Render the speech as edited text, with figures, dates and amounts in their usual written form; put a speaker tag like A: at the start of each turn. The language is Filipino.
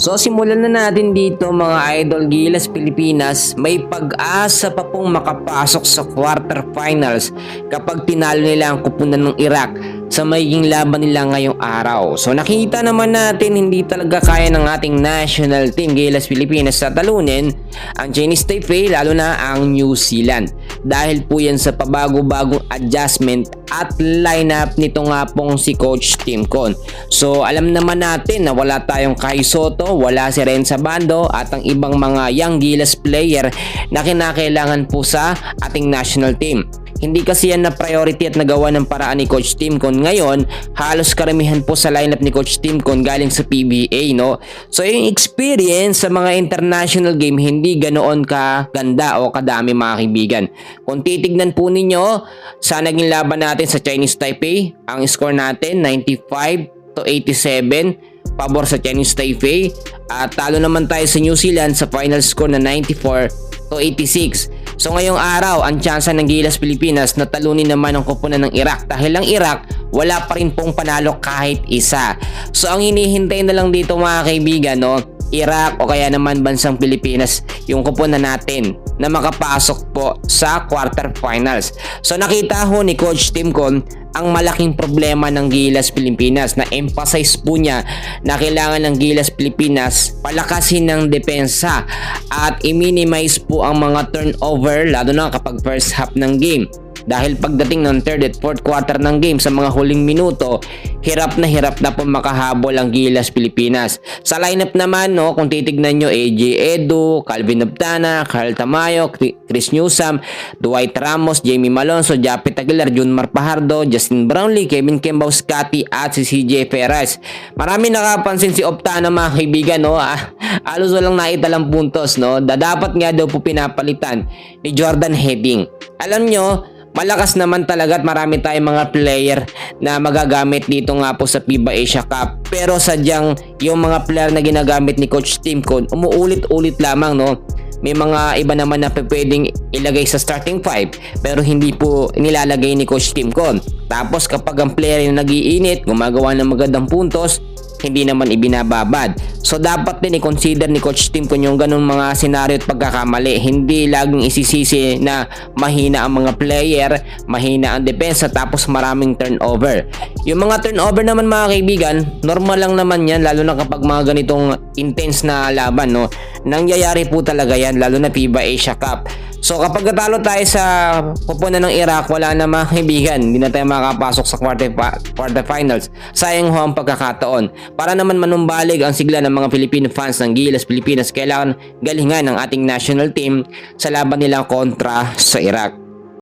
A: So simulan na natin dito mga idol, Gilas Pilipinas may pag-asa pa pong makapasok sa quarterfinals kapag tinalo nila ang kupunan ng Iraq sa magiging laban nila ngayong araw. So nakita naman natin hindi talaga kaya ng ating national team Gilas Pilipinas sa talunin ang Chinese Taipei, lalo na ang New Zealand. Dahil po yan sa pabago-bagong adjustment at lineup nito nga pong si Coach Tim Con. So alam naman natin na wala tayong Kai Soto, wala si Renza Bando at ang ibang mga young Gilas player na kinakailangan po sa ating national team. Hindi kasi yan na priority at nagawa ng paraan ni Coach Tim Con. Ngayon, halos karamihan po sa lineup ni Coach Tim Con galing sa PBA, no? So yung experience sa mga international game hindi ganoon ka ganda o kadami mga kaibigan. Kung titignan po ninyo sa naging laban natin sa Chinese Taipei, ang score natin 95-87 pabor sa Chinese Taipei, at talo naman tayo sa New Zealand sa final score na 94-86. So ngayong araw, ang tsansa ng Gilas Pilipinas na talunin naman ang kupunan ng Iraq dahil ang Iraq wala pa rin pong panalo kahit isa. So ang hinihintay na lang dito mga kaibigan, no, Iraq o kaya naman bansang Pilipinas yung kupunan natin na makapasok po sa quarterfinals. So nakita ho ni Coach Tim Con ang malaking problema ng Gilas Pilipinas, na emphasize po niya na kailangan ng Gilas Pilipinas palakasin ng depensa at i-minimize po ang mga turnover lalo na kapag first half ng game. Dahil pagdating ng third at fourth quarter ng game sa mga huling minuto, hirap na po makahabol ang Gilas Pilipinas. Sa lineup naman, no, kung titignan nyo, AJ Edu, Calvin Abdana, Carl Tamayo, Chris Newsome, Dwight Ramos, Jamie Malonzo, Japet Aguilar, Junmar Pajardo, Justin Brownlee, Kevin Kembowskati at si CJ Perez. Marami nakapansin si Optana mga kaibigan, no, alos walang naitalang puntos, no. Dapat nga daw po pinapalitan ni Jordan Heading. Alam nyo, malakas naman talaga at marami tayong mga player na magagamit dito nga po sa FIBA Asia Cup. Pero sadyang yung mga player na ginagamit ni Coach Tim Con umuulit-ulit lamang, no. May mga iba naman na pwedeng ilagay sa starting 5 pero hindi po nilalagay ni Coach Tim Con. Tapos kapag ang player na nag-iinit, gumagawa ng magandang puntos, hindi naman ibinababad. So dapat din i-consider ni Coach Tim Con yung ganun mga senaryo at pagkakamali. Hindi laging isisisi na mahina ang mga player, mahina ang depensa, tapos maraming turnover. Yung mga turnover naman mga kaibigan, normal lang naman yan, lalo na kapag mga ganitong intense na laban, no. Nangyayari po talaga yan, lalo na FIBA Asia Cup. So kapag natalo tayo sa pupunan ng Iraq, wala na mga kaibigan, hindi na tayo makakapasok sa quarterfinals. Sayang ho ang pagkakataon. Para naman manumbalig ang sigla ng mga Filipino fans ng Gilas Pilipinas, kailangan galingan ng ating national team sa laban nila kontra sa Iraq.